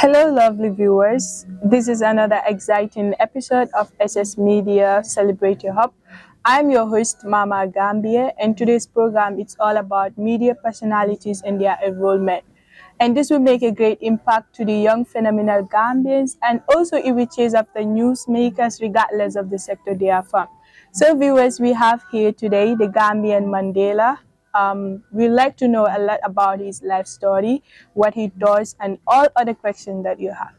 Hello, lovely viewers. This is another exciting episode of SS Media Celebrate Your Hub. I'm your host, Mama Gambia, and today's program it's all about media personalities and their involvement. And this will make a great impact to the young phenomenal Gambians, and also it will chase after newsmakers regardless of the sector they are from. So, viewers, we have here today the Gambian Mandela. We'd like to know a lot about his life story, what he does, and all other questions that you have.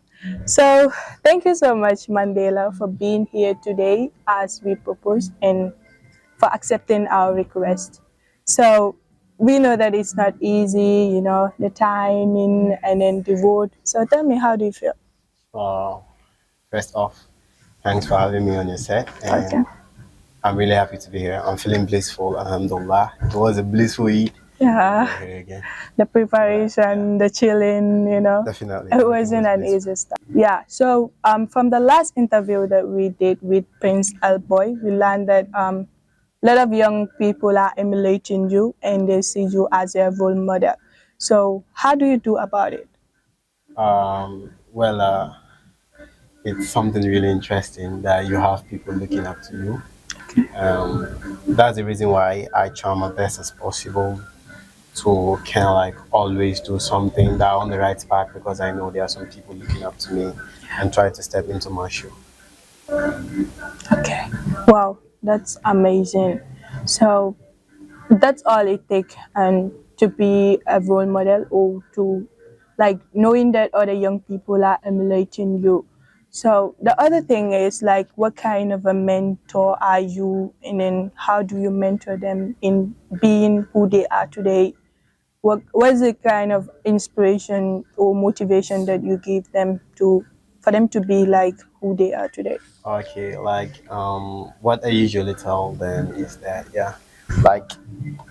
So, thank you so much, Mandela, for being here today as we proposed and for accepting our request. So, we know that it's not easy, the timing and then the vote. So, tell me, how do you feel? Uh, First off, thanks for having me on your set, Okay. and I'm really happy to be here. I'm feeling blissful, alhamdulillah. It was a blissful Eid. Yeah, We're here again. the Yeah, yeah, preparation, the chilling, definitely. it Everything wasn't was an blissful. easy stuff. Yeah. So from the last interview that we did with Prince Alboy, we learned that a lot of young people are emulating you and they see you as a role model. So how do you do about it? Well, it's something really interesting that you have people looking up to you. That's the reason why I try my best as possible to kind of like always do something that on the right path because I know there are some people looking up to me and try to step into my shoe. Okay. Wow, that's amazing. So that's all it takes and to be a role model or to like knowing that other young people are emulating you. So the other thing is like what kind of a mentor are you and then how do you mentor them in being who they are today? What is the kind of inspiration or motivation that you give them to for them to be like who they are today? Okay, what I usually tell them is that like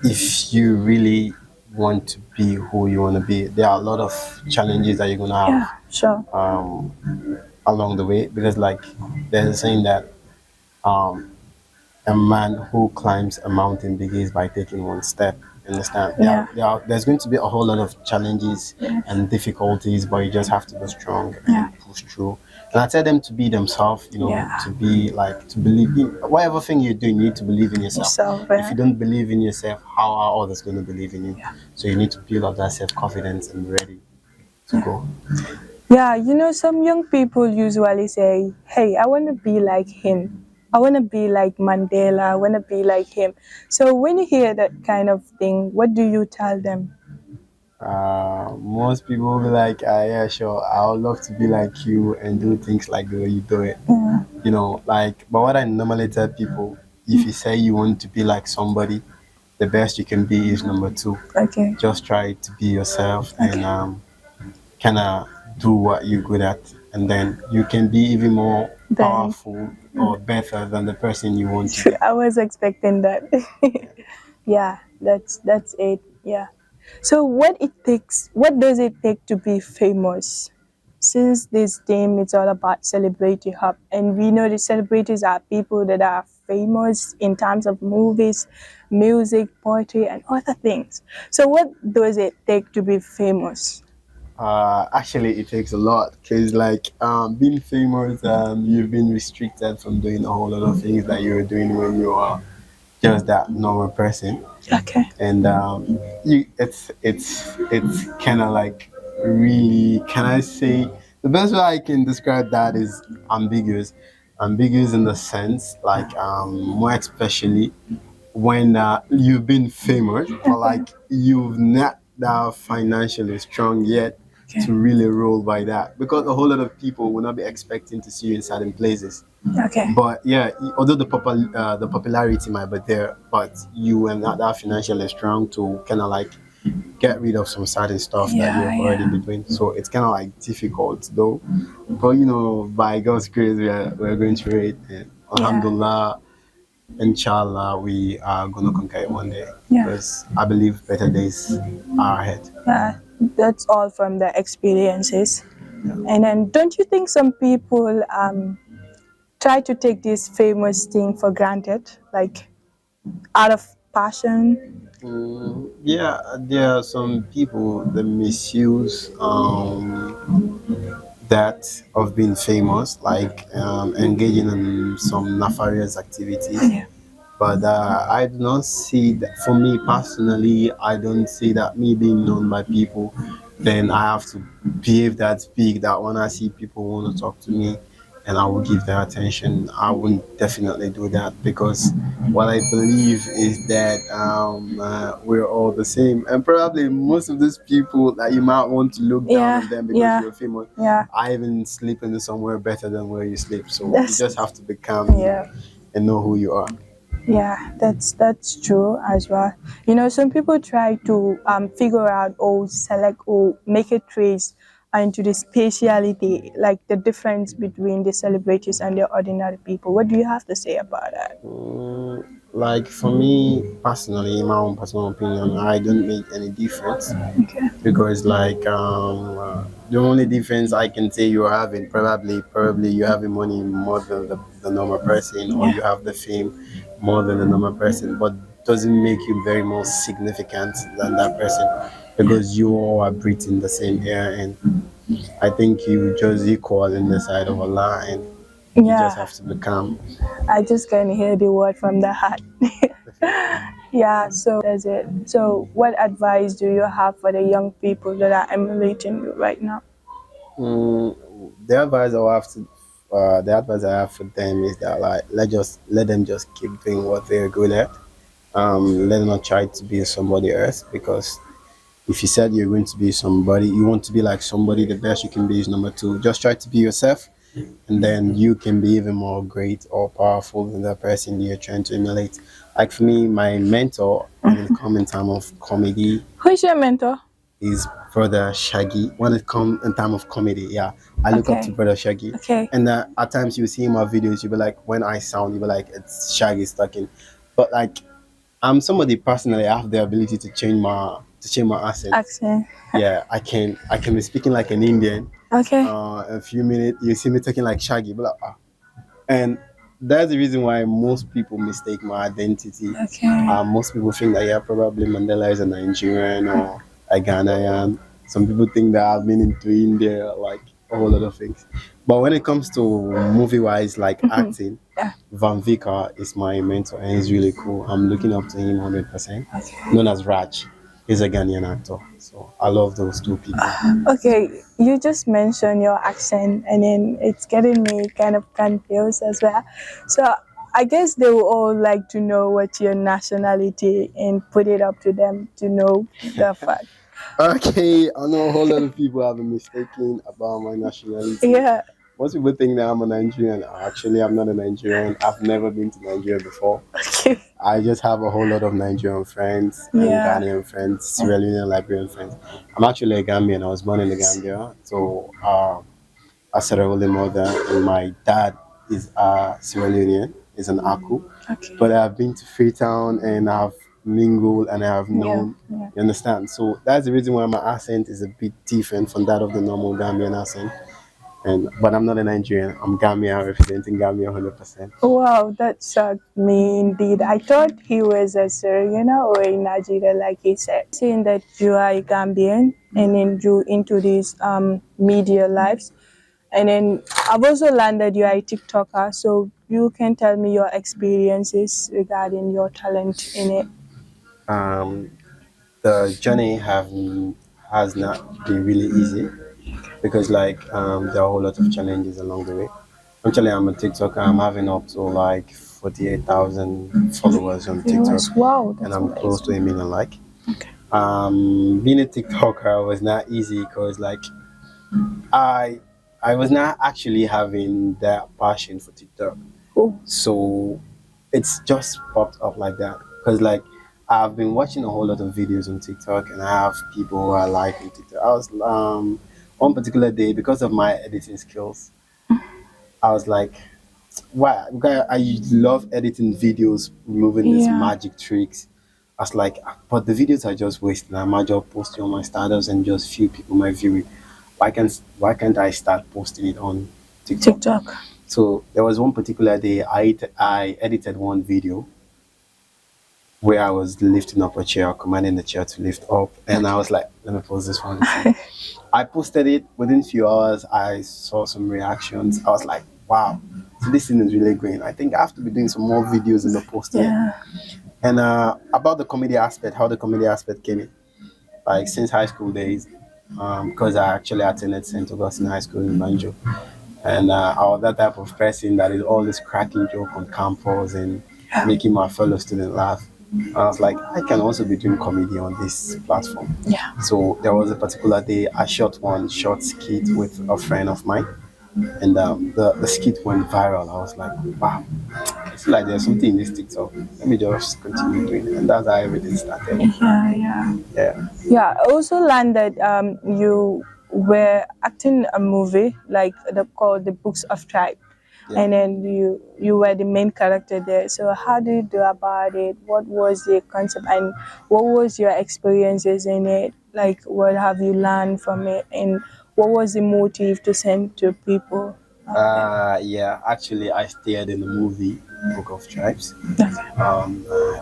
if you really want to be who you want to be, there are a lot of challenges that you're gonna have Yeah, sure. um along the way because like there's a saying that um a man who climbs a mountain begins by taking one step. Understand? Yeah. There's going to be a whole lot of challenges Yes. and difficulties, but you just have to be strong Yeah. and push through. And I tell them to be themselves, Yeah. to be like to believe in whatever thing you're doing. You need to believe in yourself. So If you don't believe in yourself, how are others going to believe in you? yeah. So you need to build up that self confidence and be ready to Yeah. go. Yeah, some young people usually say, hey, I want to be like him. I want to be like Mandela. I want to be like him. So when you hear that kind of thing, what do you tell them? Most people will be like, yeah, sure, I would love to be like you and do things like the way you do it. Yeah. But what I normally tell people, if you say you want to be like somebody, the best you can be is number two. Okay. Just try to be yourself and Okay. kind of do what you're good at, and then you can be even more Then powerful or better than the person you want to be. I was expecting that. Yeah, that's it. Yeah. So what does it take to be famous? Since this game is all about celebrity hub and we know the celebrities are people that are famous in terms of movies, music, poetry and other things. So what does it take to be famous? Actually, it takes a lot because, being famous, you've been restricted from doing a whole lot of things that you were doing when you are just that normal person. Okay. And it's kind of like really, can I say, the best way I can describe that is ambiguous in the sense more especially when you've been famous but Okay. like you've not that financially strong yet Okay. to really roll by that because a whole lot of people will not be expecting to see you in certain places. Okay. But yeah, although the popularity might be there, but you are not that financially strong to kind of like get rid of some certain stuff that you Yeah, have already yeah. been doing. So it's kind of like difficult though. But by God's grace, we're going through it. And Yeah. Alhamdulillah, inshallah, we are gonna conquer it one day Yeah. because I believe better days are ahead. Yeah. That's all from the experiences. And then don't you think some people try to take this famous thing for granted, like out of passion? Yeah, there are some people that misuse that of being famous, like engaging in some nefarious activities. Yeah. But I do not see that. For me personally, I don't see that me being known by people, then I have to behave that big that when I see people want to talk to me and I will give their attention, I wouldn't definitely do that, because what I believe is that we're all the same. And probably most of these people that you might want to look down Yeah. on them because Yeah. you're famous, Yeah. I even sleep in somewhere better than where you sleep. So you That's just have to be calm yeah. and know who you are. Yeah, that's true as well. You know, some people try to figure out or select or make a trace into the speciality, like the difference between the celebrities and the ordinary people. What do you have to say about that? Like for me personally, in my own personal opinion, I don't make any difference, Okay. because like the only difference I can say you're having, probably you're having money more than the normal person, or Yeah. you have the fame more than the normal person, but doesn't make you very more significant than that person, because you all are breathing the same air, and I think you just equal in the sight of Allah, and you just Yeah. have to become. I just can hear the word from the heart. Yeah, so that's it. So, what advice do you have for the young people that are emulating you right now? The advice I have to, the advice I have for them is that, like, let them just keep doing what they're good at. Let them not try to be somebody else, because if you said you're going to be somebody, you want to be like somebody. The best you can be is number two. Just try to be yourself, and then you can be even more great or powerful than the person you're trying to emulate. Like for me, my mentor when it comes in time of comedy Who's your mentor? is Brother Shaggy. When it comes in time of comedy, yeah, I look up to Okay. Brother Shaggy. Okay. And at times you see in my videos, you'll be like, when I sound, you'll be like, it's Shaggy talking. But like, I'm somebody personally, I have the ability to change my accent. Accent. Yeah, I can be speaking like an Indian. Okay. A few minutes, you see me talking like Shaggy, but like, and that's the reason why most people mistake my identity. Okay. Most people think that, yeah, probably Mandela is a Nigerian or a Ghanaian. Some people think that I've been into India, like a whole lot of things. But when it comes to movie wise, like acting, Yeah. Van Vika is my mentor and he's really cool. I'm looking up to him 100%. Okay. Known as Raj. He's a Ghanaian actor. So I love those two people. Okay. You just mentioned your accent, and then it's getting me kind of confused as well. So I guess they will all like to know what your nationality and put it up to them to know the fact. Okay, I know a whole lot of people have been mistaken about my nationality. Yeah. Most people think that I'm a Nigerian. Actually, I'm not a Nigerian. I've never been to Nigeria before. Okay. I just have a whole lot of Nigerian friends and Yeah. Ghanaian friends, Sierra Leonean, Liberian friends. I'm actually a Gambian. I was born in the Gambia. So a Sierra Leone mother, and my dad is a Sierra Leonean, is an Aku. Okay. But I've been to Freetown and I've mingled and I have Yeah. known. Yeah. You understand? So that's the reason why my accent is a bit different from that of the normal Gambian accent. And but I'm not a Nigerian. I'm Gambian, representing Gambia 100%. Wow, that shocked me indeed. I thought he was a Syrian or a Nigerian, like he said. Saying that you are a Gambian and then you into these media lives. And then I've also learned that you are a TikToker, so you can tell me your experiences regarding your talent in it. Um, the journey has not been really easy, because like there are a whole lot of challenges along the way. Actually, I'm a TikToker. I'm having up to like 48,000 followers on TikTok, Viewers, wow, and that's I'm close to amazing. a million. Like, Okay. being a TikToker was not easy, because like I I was not actually having that passion for TikTok, Oh, so it's just popped up like that. Because like I've been watching a whole lot of videos on TikTok, and I have people who are liking TikTok. I was one particular day, because of my editing skills, I was like, why? Because I love editing videos, removing these yeah. magic tricks. I was like, but the videos are just wasting. I might just post it on my status and just few people might view it. Why can't I start posting it on TikTok? TikTok. So there was one particular day I edited one video, where I was lifting up a chair, commanding the chair to lift up, and I was like, let me post this one and see. I posted it within few hours. I saw some reactions. I was like, wow, so this thing is really going. I think I have to be doing some more videos in the posting it. Yeah. And about the comedy aspect, how the comedy aspect came in, like since high school days, because I actually attended St. Augustine High School in Banjo. And I was that type of person that is always cracking joke on campus and making my fellow student laugh. I was like, I can also be doing comedy on this platform. Yeah. So there was a particular day I shot one short skit with a friend of mine, and the skit went viral. I was like, wow, it's like there's something in this TikTok. Let me just continue doing it, and that's how everything started. Yeah, yeah. Yeah, Yeah, I also learned that you were acting a movie like the called the Books of Tribe, yeah. and then you were the main character there. So how do you do about it? What was the concept, and what was your experiences in it? Like, what have you learned from it, and what was the motive to send to people out there? Yeah. Actually, I starred in the movie Book of Tribes. Okay.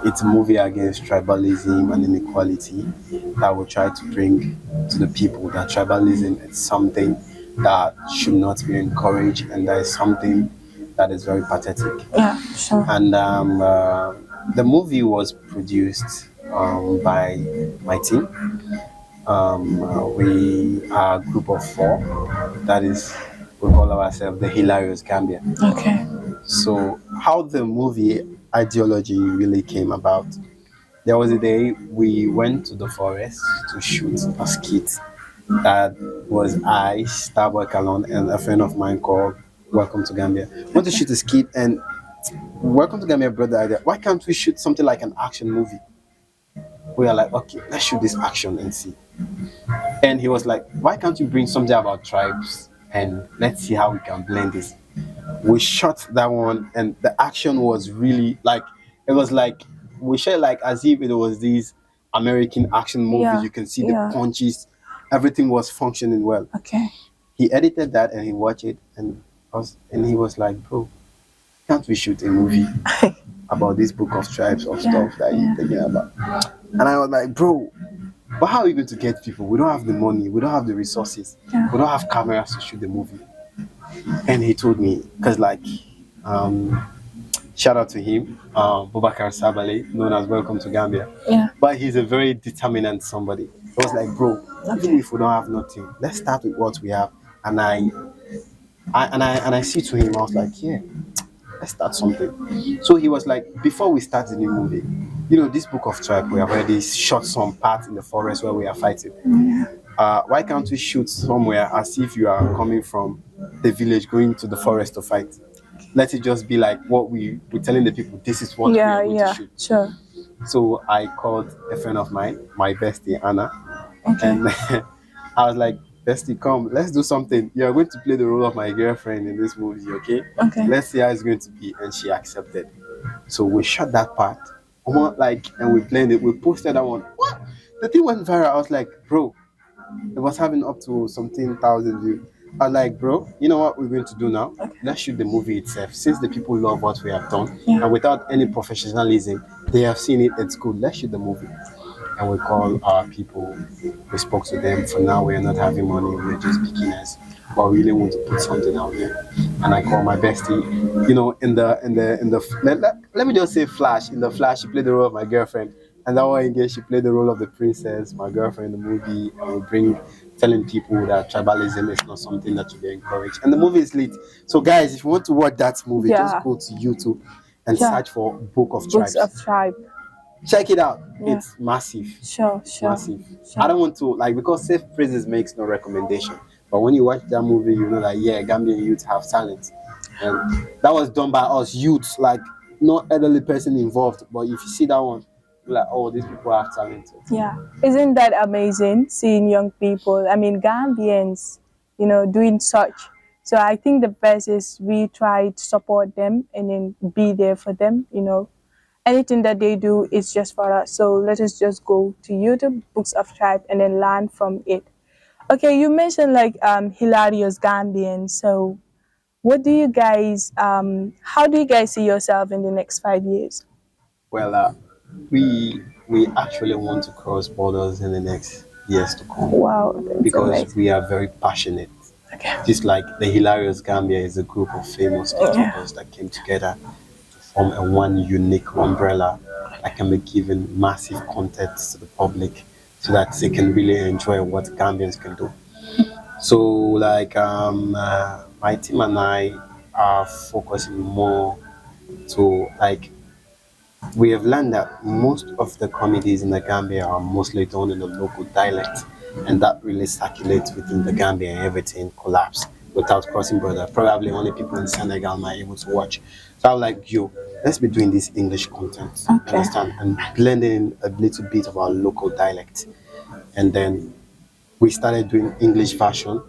It's a movie against tribalism and inequality that will try to bring to the people that tribalism is something that should not be encouraged, and that is something that is very pathetic. Yeah, sure. And the movie was produced by my team. We are a group of four. That is, we call ourselves the Hilarious Gambian. Okay. So, how the movie ideology really came about. There was a day we went to the forest to shoot a skit that was I, Starboy Kalon, and a friend of mine called Welcome to Gambia. Want to shoot a skit, and Welcome to Gambia brought the idea. Why can't we shoot something like an action movie? We are like, okay, let's shoot this action and see. And he was like, why can't you bring something about tribes and let's see how we can blend this? We shot that one, and the action was really like, it was like we shot like as if it was these American action movies. Yeah, You can see the yeah. punches, everything was functioning well. Okay. He edited that and he watched it, and he was like, bro, can't we shoot a movie about this book of tribes of Yeah, stuff that yeah. you're thinking about? And I was like, bro, but how are we going to get people? We don't have the money, we don't have the resources, Yeah. we don't have cameras to shoot the movie. And he told me, because like, um, shout out to him, Bobakar Sabale, known as Welcome to Gambia. Yeah. But he's a very determined somebody. I was like, bro, even Okay. if we don't have nothing, let's start with what we have. And I see to him, I was like, yeah, let's start something. So he was like, before we start the new movie, this book of tribe, we have already shot some parts in the forest where we are fighting. Why can't we shoot somewhere as if you are coming from the village going to the forest to fight? Let it just be like what we're telling the people, this is what we Yeah, are going to yeah. shoot. Sure. So I called a friend of mine, my bestie Anna, Okay. and I was like, bestie, come, let's do something. You are going to play the role of my girlfriend in this movie, okay? Okay. Let's see how it's going to be. And she accepted. So we shot that part. And we planned it. We posted that one. What? The thing went viral. I was like, bro, it was having up to something thousand views. I was like, bro, you know what we're going to do now? Let's shoot the movie itself. Since the people love what we have done, Yeah. and without any professionalism, they have seen it, it's good. Let's shoot the movie. And we call our people, we spoke to them. For now, we're not having money, we're just beginners. But we really want to put something out there. And I call my bestie, let me just say Flash. In the Flash, she played the role of my girlfriend. And that one again, she played the role of the princess, my girlfriend in the movie, and we bring telling people that tribalism is not something that should be encouraged. And the movie is lit. So guys, if you want to watch that movie, just Yeah. go to YouTube and Yeah. search for Book of Books Tribes. of Tribe. Check it out. Yeah. It's massive. Sure, sure. Massive. Sure. I don't want to because safe praises makes no recommendation. But when you watch that movie, you know that yeah, Gambian youth have talent. And that was done by us youths, like not elderly person involved. But if you see that one, you're like, oh, these people have talent. Yeah. Isn't that amazing seeing young people, I mean, Gambians, doing such? So I think the best is we try to support them and then be there for them. Anything that they do is just for us. So let us just go to YouTube, Books of Tribe, and then learn from it. Okay, you mentioned like hilarious Gambian. So what do you guys how do you guys see yourself in the next 5 years? Well, we actually want to cross borders in the next years to come Wow, that's because amazing. we are very passionate. Okay. Just like the Hilarious Gambia is a group of famous Yeah. TikTokers that came together to form a one unique umbrella that can be given massive content to the public so that they can really enjoy what Gambians can do. So like my team and I are focusing more to like we have learned that most of the comedies in the Gambia are mostly done in the local dialect, and that really circulates within the Gambia and everything collapse without crossing border. Probably only people in Senegal might be able to watch. So I'm like, yo, let's be doing this English content, Okay. understand, and blending in a little bit of our local dialect, and then we started doing English version.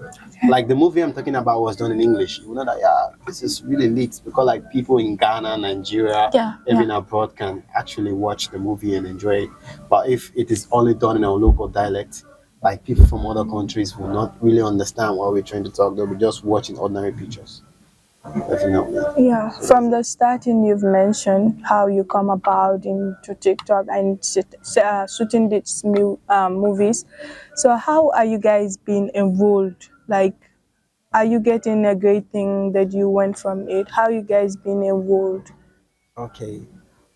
Like the movie I'm talking about was done in English. You know that yeah, this is really lit because like people in Ghana, Nigeria, Yeah, even yeah. abroad can actually watch the movie and enjoy it. But if it is only done in our local dialect, like people from other countries will not really understand what we're trying to talk. They'll be just watching ordinary pictures. Definitely. Yeah, So that's from it. the starting, you've mentioned how you come about into TikTok and shooting these movies. So, how are you guys being involved? Like, are you getting a great thing that you went from it? How you guys being involved? Okay.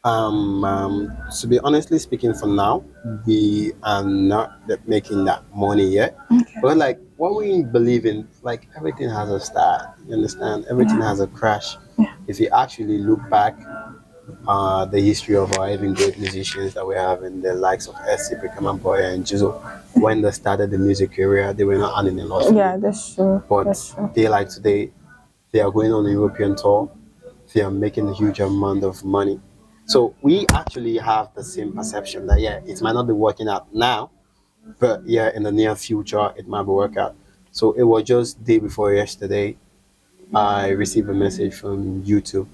To be honestly speaking, for now, we are not making that money yet. Okay. But like what we believe in, like everything has a start. You understand? Everything Yeah. has a crash. Yeah. If you actually look back, the history of our even great musicians that we have in the likes of S.C. Boy and Jizzle, when they started the music career, they were not earning a lot from Yeah, it. that's true. But That's true. they like today, they are going on a European tour. They are making a huge amount of money. So we actually have the same perception that yeah, it might not be working out now, but yeah, in the near future it might be work out. So it was just day before yesterday, I received a message from YouTube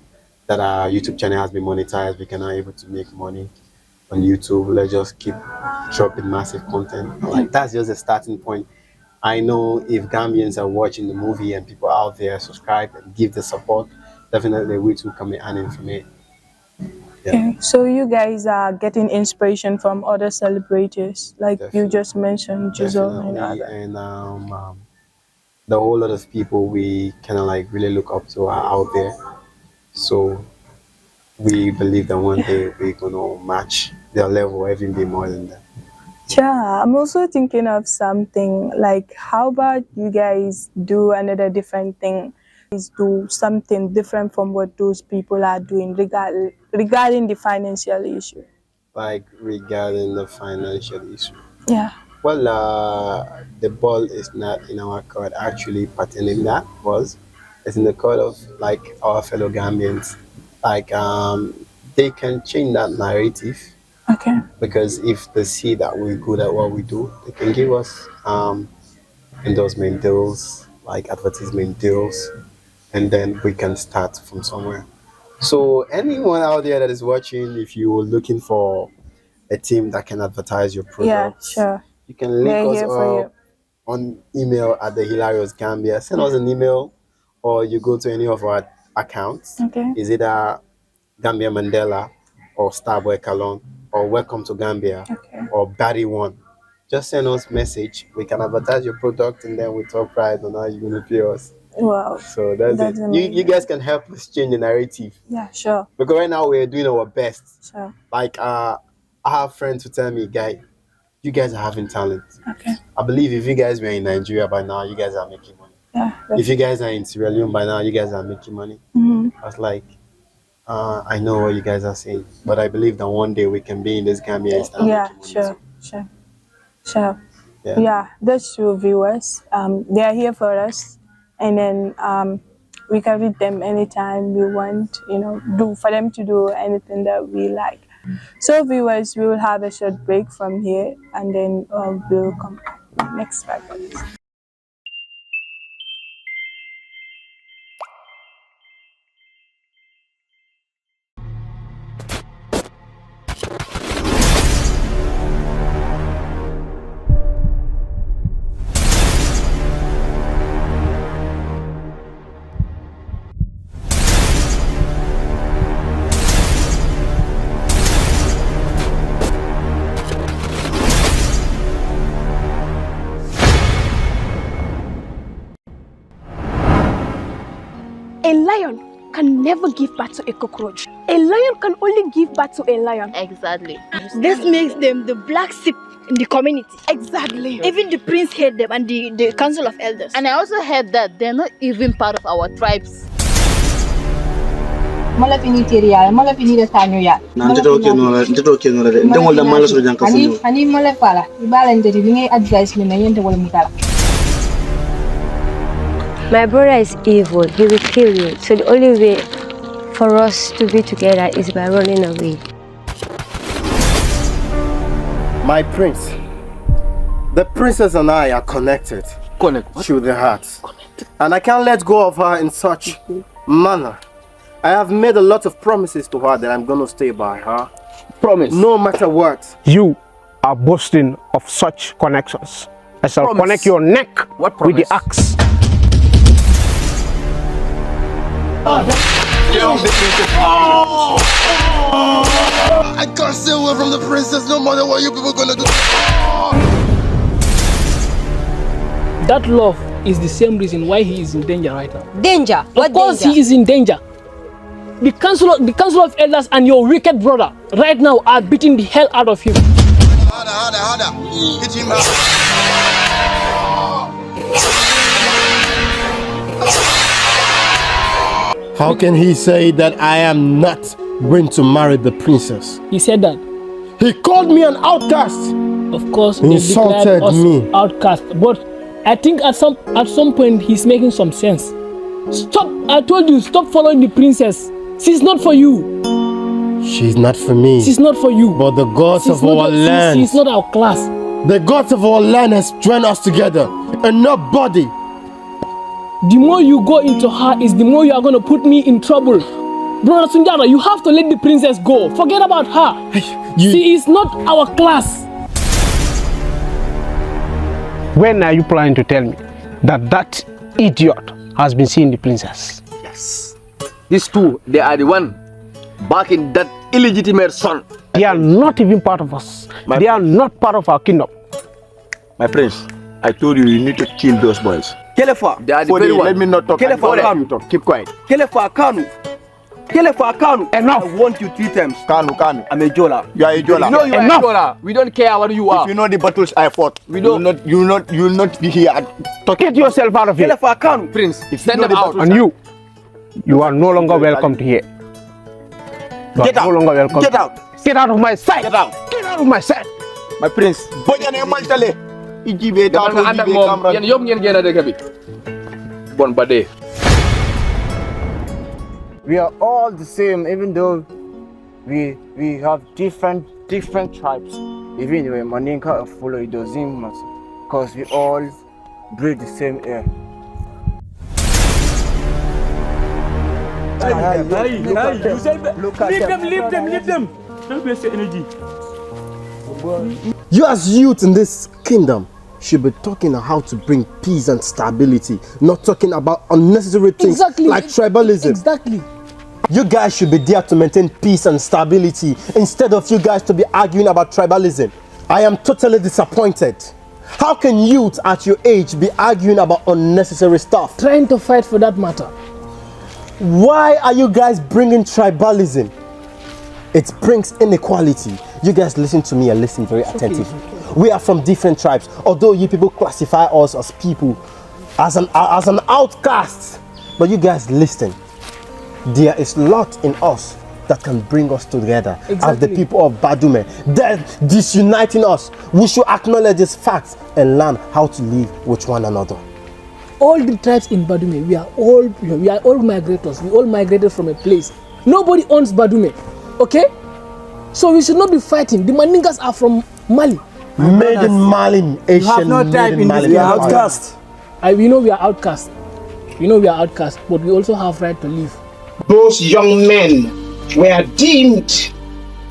that our YouTube channel has been monetized. We can now able to make money on YouTube. Let's just keep dropping massive content. I'm like that's just a starting point. I know if Gambians are watching the movie and people out there subscribe and give the support, definitely we too can be earning from it. Yeah, Okay. So you guys are getting inspiration from other celebrities, like you definitely, just mentioned, Jizzle and definitely, other. and the whole lot of people we kind of like really look up to are out there. So we believe that one day we're gonna match their level, or even be more than that. Yeah, I'm also thinking of something like how about you guys do another different thing? Is do something different from what those people are doing regarding the financial issue. Like regarding the financial issue. Yeah. Well, the ball is not in our court actually pertaining that was. It's in the court of like our fellow Gambians. Like they can change that narrative Okay. because if they see that we're good at what we do, they can give us endorsement deals, like advertisement deals, and then we can start from somewhere. So anyone out there that is watching, if you're looking for a team that can advertise your Yeah, products, sure. you can link We're us here for up you. on email at the Hilarious Gambia. Send us Yeah. an email or you go to any of our accounts. Okay. Is it Gambia Mandela or Starboy Kalon or Welcome to Gambia Okay. or Barry One? Just send us message. We can advertise your product and then we talk price on how you're gonna pay us. Wow. So that's it. That's You amazing. guys can help us change the narrative. Yeah, sure. Because right now we're doing our best. Sure. Like I have friends who tell me, guy, you guys are having talent. Okay. I believe if you guys were in Nigeria by now, you guys are making money. Yeah. If you guys are in Sierra Leone by now, you guys are making money. Mm-hmm. I was like, I know what you guys are saying, but I believe that one day we can be in this Gambia and start Yeah, making money sure. too. Sure. Sure. Yeah, Yeah, that's true, viewers. They are here for us, and then we can read them anytime we want. Do for them to do anything that we like. So, viewers, we will have a short break from here, and then we'll come back next 5 minutes. lion can never give birth to a cockroach. A lion can only give birth to a lion. Exactly. This makes them the black sheep in the community. Exactly. Even the prince hate them and the council of elders. And I also heard that they're not even part of our tribes. Ani mole fala ibalante di ngay advice me na yente wala mutala. My brother is evil. He will kill you. So the only way for us to be together is by running away. My prince, the princess and I are connected through the heart. And I can't let go of her in such manner. I have made a lot of promises to her that I'm going to stay by her. Promise. No matter what. You are boasting of such connections. I shall connect your neck with the axe. I can't stay away from the princess no matter what you people gonna do. That love is the same reason why he is in danger right now. Danger? Of course he is in danger. The council of elders and your wicked brother right now are beating the hell out of him. Harder. Hit him out. How can he say that I am not going to marry the princess? He said that. He called me an outcast. Of course, He insulted me. Outcast. But I think at some point he's making some sense. Stop! I told you, stop following the princess. She's not for you. She's not for me. She's not for you. But the gods of our land. She's not our class. The gods of our land has joined us together, and nobody. The more you go into her is the more you are going to put me in trouble. Brother Sunjata, you have to let the princess go. Forget about her. She is not our class. When are you planning to tell me that idiot has been seeing the princess? Yes. These two, they are the one backing that illegitimate son. They are not even part of us. They are not part of our kingdom. My prince, I told you, you need to kill those boys. Kelefa, they are the very one. Let me not talk. Kelefa, You talk. Keep quiet. Kelefa Kanu. Kelefa Kanu. Enough. I want you 3 times. Kanu. I'm a Jola. You are a Jola. No, you are a Jola. We don't care what you are. If you know the battles I fought, We don't. You will not be here. Get yourself out of here. Kelefa Kanu, prince. Send them out. And you are no longer welcome here. Get out. No longer welcome. Get out. Get out of my sight. Get out. Get out of my sight. My prince. Bojane maltale. Ijibe Dama nga ànd ak moom yéen yóbbu ngeen génn dëkk bi. Bon ba dee. We are all the same, even though we have different tribes. Even the way Maninka follow, it doesn't matter, because we all breathe the same air. You said leave them. Don't waste your energy. You as youth in this kingdom should be talking on how to bring peace and stability, not talking about unnecessary things like tribalism. Exactly. You guys should be there to maintain peace and stability instead of you guys to be arguing about tribalism. I am totally disappointed. How can youth at your age be arguing about unnecessary stuff? Trying to fight for that matter. Why are you guys bringing tribalism? It brings inequality. You guys listen to me and listen very attentively. We are from different tribes. Although you people classify us as people, as an outcast, but you guys listen. There is a lot in us that can bring us together as the people of Badume. Then disuniting us. We should acknowledge these facts and learn how to live with one another. All the tribes in Badume, we are all migrators. We all migrated from a place. Nobody owns Badume. Okay? So we should not be fighting. The Mandinkas are from Mali. Made in Mali, Asian, no tribe in Mali. We are outcast. We know we are outcast. We know we are outcast, but we also have right to live. Those young men were deemed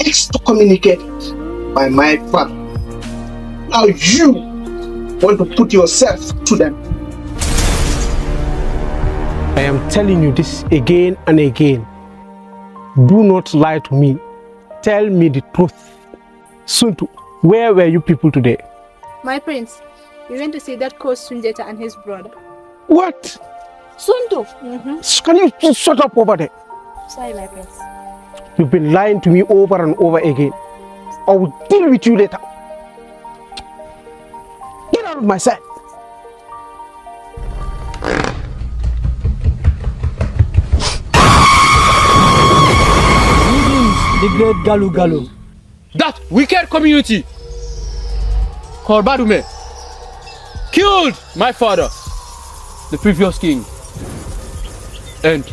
excommunicated by my father. Now you want to put yourself to them. I am telling you this again and again. Do not lie to me. Tell me the truth. Suntu, where were you people today? My prince, we went to see that coach Sunjata and his brother. What? Sunto. Can you please shut up over there? Sorry, my prince. You've been lying to me over and over again. I will deal with you later. Get out of my sight. The great Galu Galu. That wicked community called Badume killed my father, the previous king. And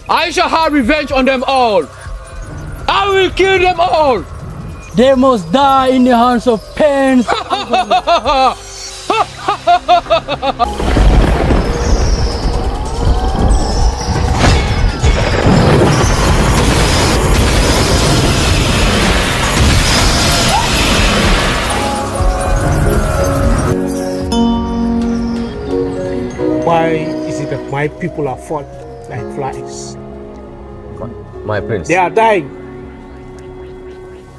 I shall have revenge on them all. I will kill them all. They must die in the hands of pains. Why is it that my people are falling like flies? My prince. They are dying.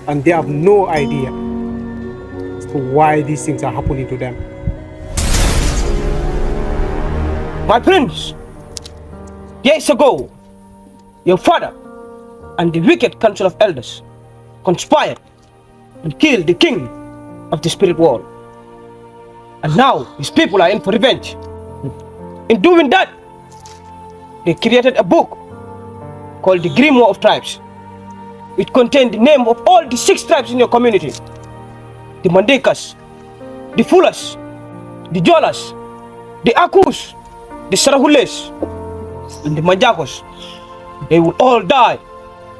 And they have no idea as to why these things are happening to them. My prince, days ago, your father and the wicked council of elders conspired and killed the king of the spirit world. And now his people are in for revenge. In doing that, they created a book called the Grimoire of Tribes. It contained the name of all the 6 tribes in your community. The Mandekas, the Fulas, the Jolas, the Akus, the Sarahules, and the Manjagos. They will all die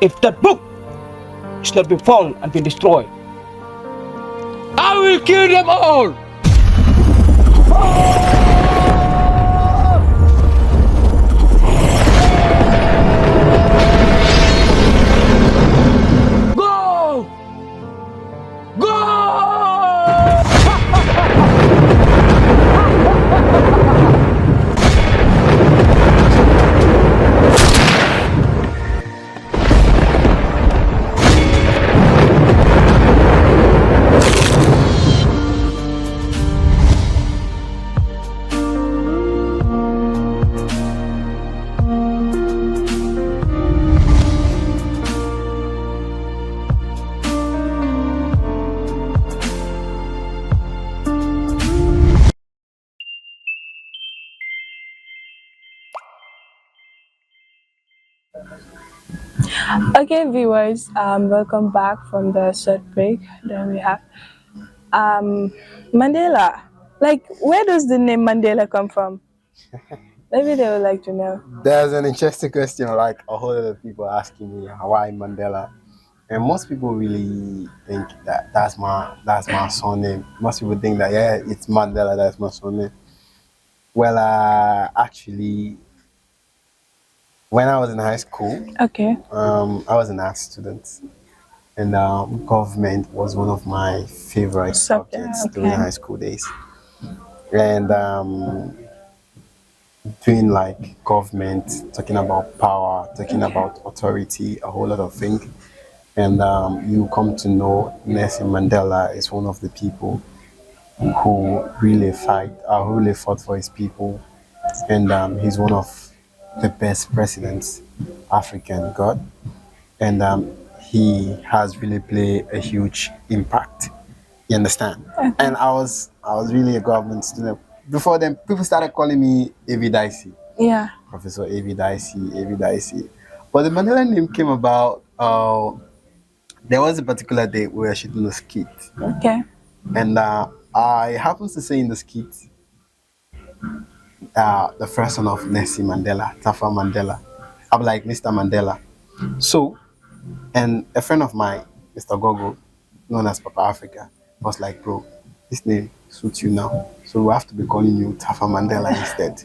if that book is not been found and been destroyed. I will kill them all. Okay, viewers, welcome back from the short break. Then we have Mandela. Like, where does the name Mandela come from? Maybe they would like to know. There's an interesting question, like a whole lot of people asking me why Mandela. And most people really think that that's my surname. Most people think that yeah, it's Mandela, that's my surname. Well, actually, when I was in high school, Okay. I was an art student, and government was one of my favorite subjects during high school days. And doing like government, talking about power, talking about authority, a whole lot of things. And you come to know Nelson Mandela is one of the people who really who really fought for his people. And he's one of the best presidents African got. And he has really played a huge impact. You understand? And I was really a government student. Before then, people started calling me Avi Dicey. Yeah. Professor Avi Dicey. But the Mandela name came about. There was a particular day we were shooting a skit. Okay. And I happened to say in the skit, the first son of Nelson Mandela, Tafa Mandela. I'm like Mr. Mandela. So, and a friend of mine, Mr. Gogo, known as Papa Africa, was like, bro, this name suits you now. So we have to be calling you Tafa Mandela instead.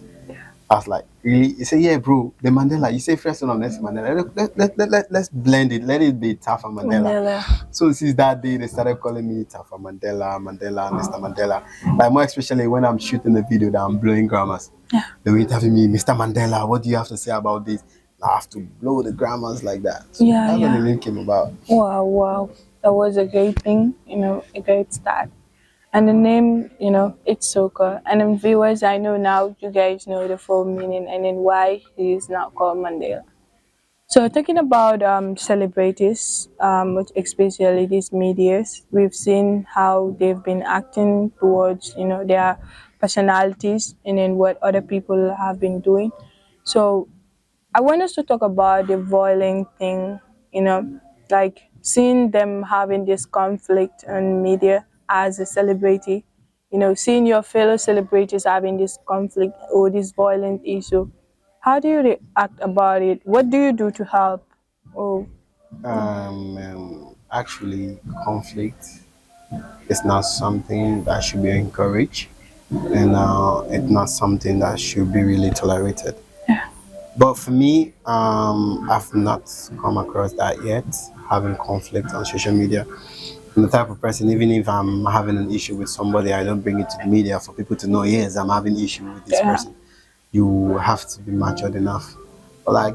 I was like, really? He said, yeah, bro, the Mandela. You say first son of Nelson Mandela. Let's blend it. Let it be Tafa Mandela. So since that day, they started calling me Tafa Mandela, Mr. Mandela. Like more especially when I'm shooting the video that I'm blowing grammars. Yeah. They were telling me, Mr. Mandela, what do you have to say about this? I have to blow the grammars like that. So that's when the name came about. Wow. That was a great thing, a great start. And the name, it's Soka. And then viewers, I know now you guys know the full meaning and then why he is now called Mandela. So talking about celebrities, which especially these medias, we've seen how they've been acting towards their personalities and then what other people have been doing. So I want us to talk about the violent thing, like seeing them having this conflict on media as a celebrity, seeing your fellow celebrities having this conflict or this violent issue. How do you react about it? What do you do to help? Oh, Actually, conflict is not something that should be encouraged, and it's not something that should be really tolerated. But for me, I've not come across that yet, having conflict on social media. I'm the type of person, even if I'm having an issue with somebody, I don't bring it to the media for people to know, yes, I'm having issue with this person. You have to be matured enough. But like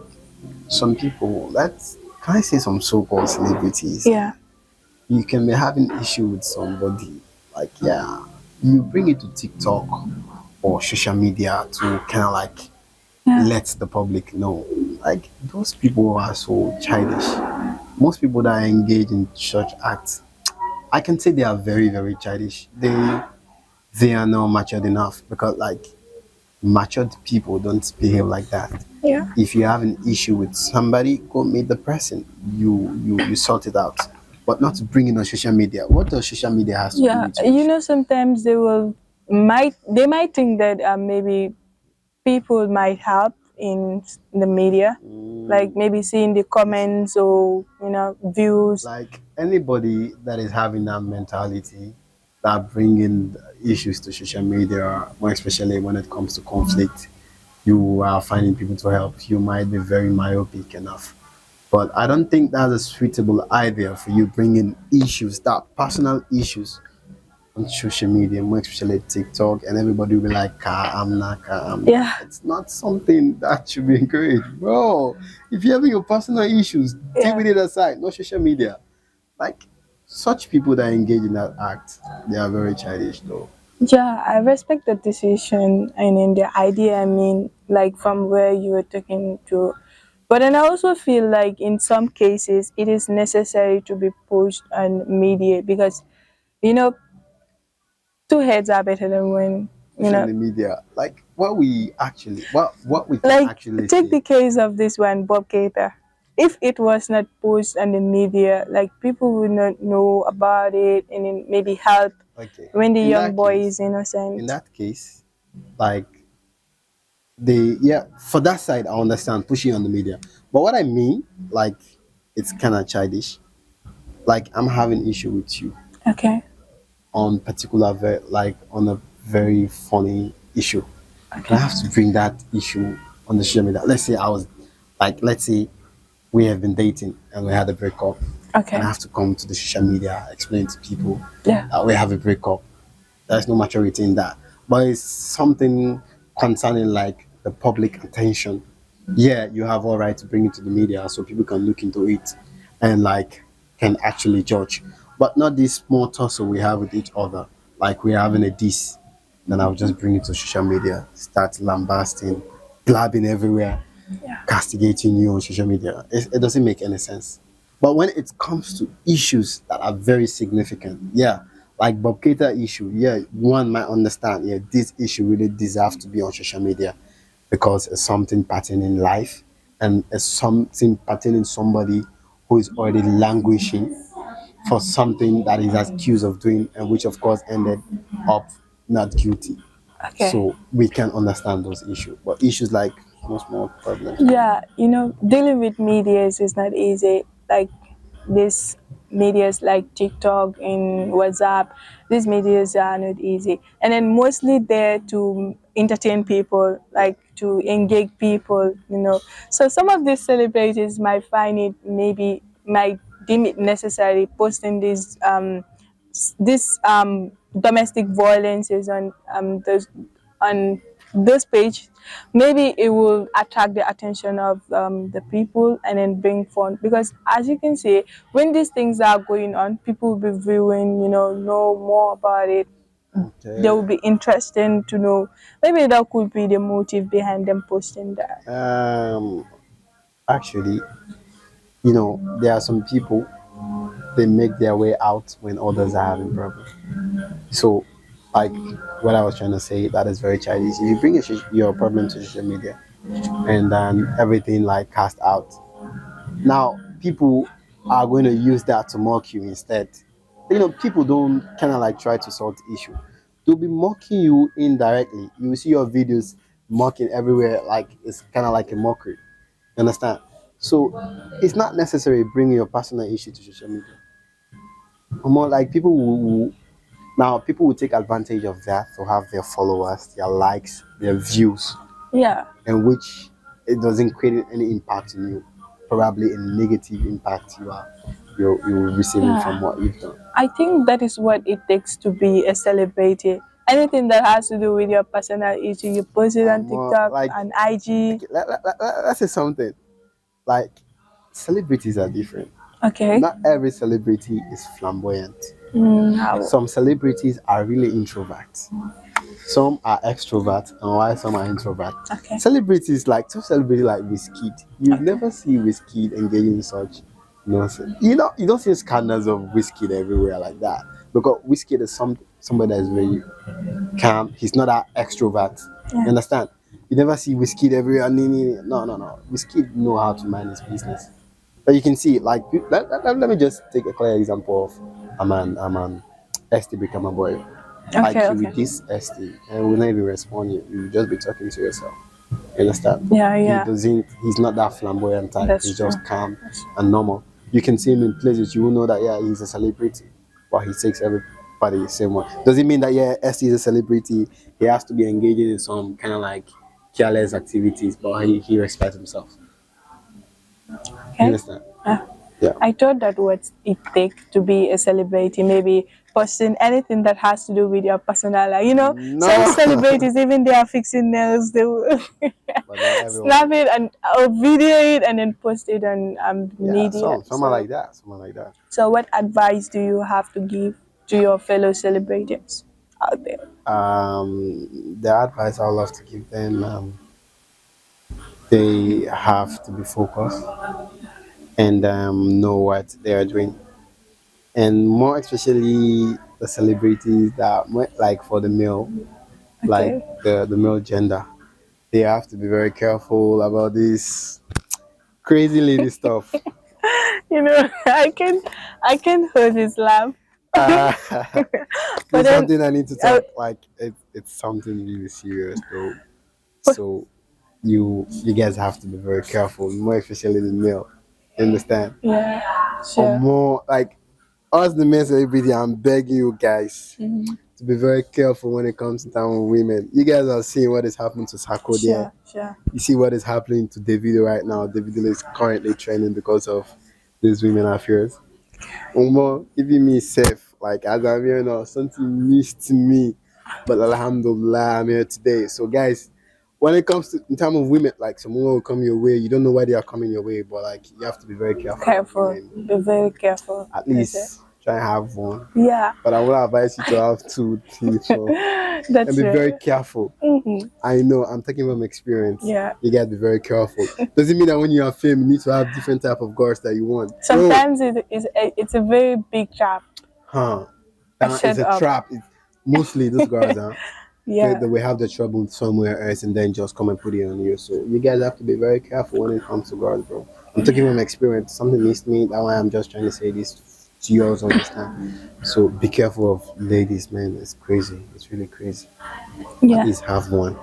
some people, can I say some so-called celebrities? yeah, You can be having issue with somebody, like you bring it to TikTok or social media to kind of like let the public know. Like those people are so childish. Most people that engage in such acts, I can say they are very, very childish. They are not matured enough because like matured people don't behave like that. yeah. If you have an issue with somebody, go meet the person. You sort it out. But not to bring it on social media. What does social media has to do Yeah, with you? sometimes they might think that maybe people might help in the media, like maybe seeing the comments or views. Like anybody that is having that mentality, that bringing issues to social media, more especially when it comes to conflict, you are finding people to help. You might be very myopic enough. But I don't think that's a suitable idea for you bringing issues, that personal issues, on social media, more especially TikTok, and everybody will be like, I'm not, I'm not. Yeah. It's not something that should be encouraged. Bro, if you're having your personal issues, deal with it aside, not social media. Like, such people that engage in that act, they are very childish, though. Yeah, I respect the decision and in the idea. I mean, like from where you were talking to, but then I also feel like in some cases it is necessary to be pushed on media because you know two heads are better than one. Social media, like what we can Like actually take say. the case of this one, Bob Keita. If it was not pushed on the media, like people would not know about it and then maybe help Okay, when the in young that boy case, is innocent. like for that side, I understand pushing on the media. But what I mean, like, it's kind of childish. Like, I'm having issue with you Okay. on particular, like, on a very funny issue. And I have to bring that issue on the social media. Let's say we have been dating and we had a breakup. Okay. And I have to come to the social media, explain to people Yeah. that we have a breakup. There's no maturity in that. But it's something concerning like the public attention. Yeah, you have all right to bring it to the media so people can look into it and like can actually judge. But not this small tussle we have with each other. Like we're having a diss. Then I'll just bring it to social media, start lambasting, blabbing everywhere, castigating you on social media. It doesn't make any sense. But when it comes to issues that are very significant, yeah, like Bob Keita issue, yeah, one might understand, yeah, this issue really deserves to be on social media because it's something pertaining life and it's something pertaining somebody who is already languishing for something that he's accused of doing and which of course ended up not guilty. Okay. So we can understand those issues. But issues like small problems. Yeah, dealing with medias is not easy. Like this medias like TikTok and WhatsApp, these medias are not easy. And then mostly there to entertain people, like to engage people. So some of these celebrities might find it maybe might deem it necessary posting this domestic violences on this page. Maybe it will attract the attention of the people and then bring fun because as you can see when these things are going on people will be viewing know more about it they will be interested to know. Maybe that could be the motive behind them posting that. Actually, there are some people, they make their way out when others are having problems. So, like what I was trying to say, that is very childish. If you bring your problem to social media and then everything like cast out, now people are going to use that to mock you instead. People don't kind of like try to solve the issue. They'll be mocking you indirectly. You will see your videos mocking everywhere, like it's kind of like a mockery. You understand? So it's not necessary bringing your personal issue to social media. More like people will take advantage of that to have their followers, their likes, their views, Yeah. and which it doesn't create any impact in you. Probably a negative impact you're receiving from what you've done. I think that is what it takes to be a celebrity. Anything that has to do with your personal issue, you post it on TikTok and IG. Let's say something. Like, celebrities are different. Okay. Not every celebrity is flamboyant. How? Some celebrities are really introverts. Some are extroverts, and while some are introverts. Okay. Celebrities like Wizkid. You never see Wizkid engaging in such nonsense. You don't see scandals of Wizkid everywhere like that, because Wizkid is somebody that is very calm. He's not that extrovert. Yeah. You understand? You never see Wizkid everywhere. No. Wizkid know how to mind his business. But you can see, like, let me just take a clear example of a man, ST become a boy. Like, Okay, with this ST, and will not even respond you. You will just be talking to yourself. You understand? Yeah. He's not that flamboyant type. That's He's true. just calm and normal. You can see him in places, you will know that, yeah, he's a celebrity. But he takes everybody the same way. Does it mean that, yeah, ST is a celebrity, he has to be engaging in some kind of like careless activities, but he respects himself? Okay. You understand? Yeah. I thought that what it takes to be a celebrity, maybe posting anything that has to do with your personal life. Some celebrities, even they are fixing nails, they will snap it and video it and then post it on media. Someone like that. So what advice do you have to give to your fellow celebrities out there? The advice I would love to give them, they have to be focused and know what they are doing, and more especially the celebrities that like for the male, like the male gender, they have to be very careful about this crazy lady stuff. I can hear his laugh. It's something I need to talk. Like, it's something really serious, though. So you guys have to be very careful, more especially the male. You understand? Yeah, Or sure. more like us, the male celebrity. I'm begging you guys to be very careful when it comes to time with women. You guys are seeing what is happening to Sako there. Sure. You see what is happening to Davido right now. Davido is currently trending because of these women affairs. More, even me safe, like as I'm here now, something missed me. But alhamdulillah, I'm here today. So guys, when it comes to in terms of women, like someone will come your way, you don't know why they are coming your way, but like you have to be very careful. Be very careful. At least try and have one. Yeah. But I would advise you to have 2, 3, 4. That's and be right. very careful. I know, I'm talking from experience. Yeah. You gotta be very careful. Doesn't mean that when you have fame, you need to have different type of girls that you want. Sometimes it's a very big trap. It's a trap. Mostly those girls they will have the trouble somewhere else and then just come and put it on you. So you guys have to be very careful when it comes to girls, bro. I'm talking from experience. Something missed me. That's why I'm just trying to say this to you also understand. So be careful of ladies, man. It's crazy. It's really crazy. Yeah. At least have one,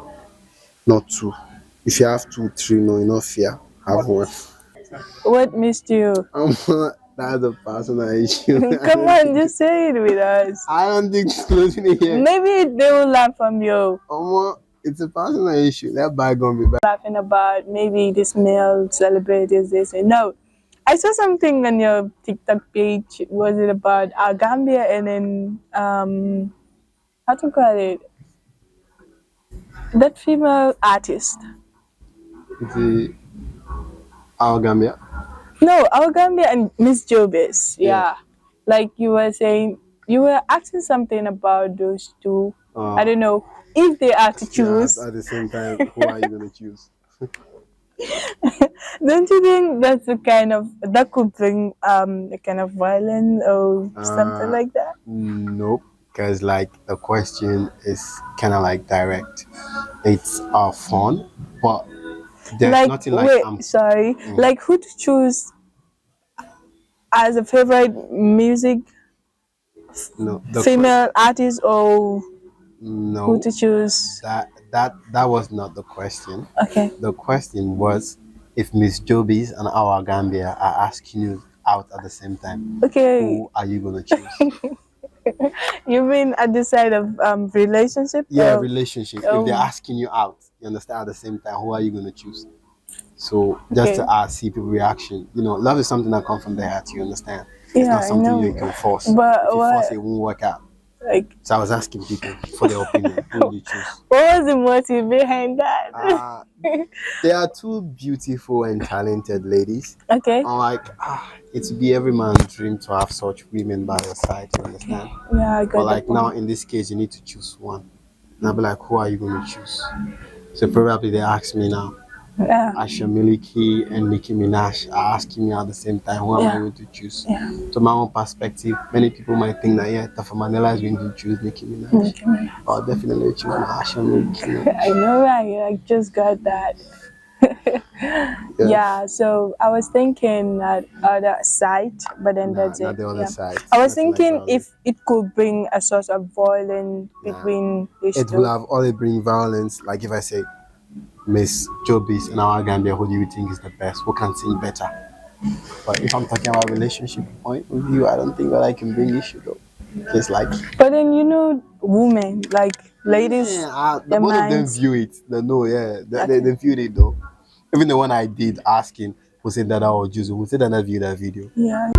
not 2. If you have 2, 3, no, you not fear. Have one. What missed you? That's a personal issue. Come on, just say it with us. I don't think disclosing it here. Maybe they will learn from you. It's a personal issue. Let bygone be bygone. Laughing about maybe this male celebrities, they say no. I saw something on your TikTok page. Was it about Gambia and then how to call it? That female artist. It's our Gambia. No, our Gambia and Miss Jobis. Yeah. Like you were saying, you were asking something about those two. I Uh, don't know if they are to yeah, choose. at the same time, who are you gonna choose? Don't you think that's a kind of that could bring a kind of violence or something like that? Nope, because like the question is kind of like direct. It's fun, but there's Like, nothing like wait, sorry, Mm. like who to choose as a favorite music No, female artist or who no, to choose? that was not the question. Okay. The question was if Miss Jobies and our Gambia are asking you out at the same time. Okay. Who are you gonna choose? You mean at the side of relationship? Yeah, relationship. If they're Oh, asking you out, you understand at the same time, who are you gonna choose? So just okay. to see people reaction. Love is something that comes from the heart, you understand? It's Yeah, not I something you know. can force. But If you force what, it, it won't work out. like, So I was asking people for their opinion. Who would you choose? what was the motive behind that? They are two beautiful and talented ladies. Okay. I'm like, it would be every man's dream to have such women by your side, you understand? Yeah, I got But like the now point. in this case, you need to choose one. And I'll be like, who are you going to choose? So probably they ask me now, Yeah. Asha Miliki and Nicki Minaj are asking me at the same time, who am I going to choose? Yeah. To my own perspective, many people might think that, yeah, Tafa Manela is going to choose Nicki Minaj. I'll definitely choose Asha Miliki. I know, right? I just got that. Yeah, so I was thinking that other side, but then that's Not it. the other Yeah. side. I was Nothing like thinking violence. if it could bring a source of violence between these It will two. have only bring violence. Like if I say Miss Jobis and our Gambia, who do you think is the best? Who can sing better? But if I'm talking about relationship point of view, I don't think that I can bring issue though. It's like But then women, like ladies, the their both of them minds. view it. They know, yeah, they viewed it though. Even the one I did asking who said that I was Jews, who said that I viewed that video. Yeah.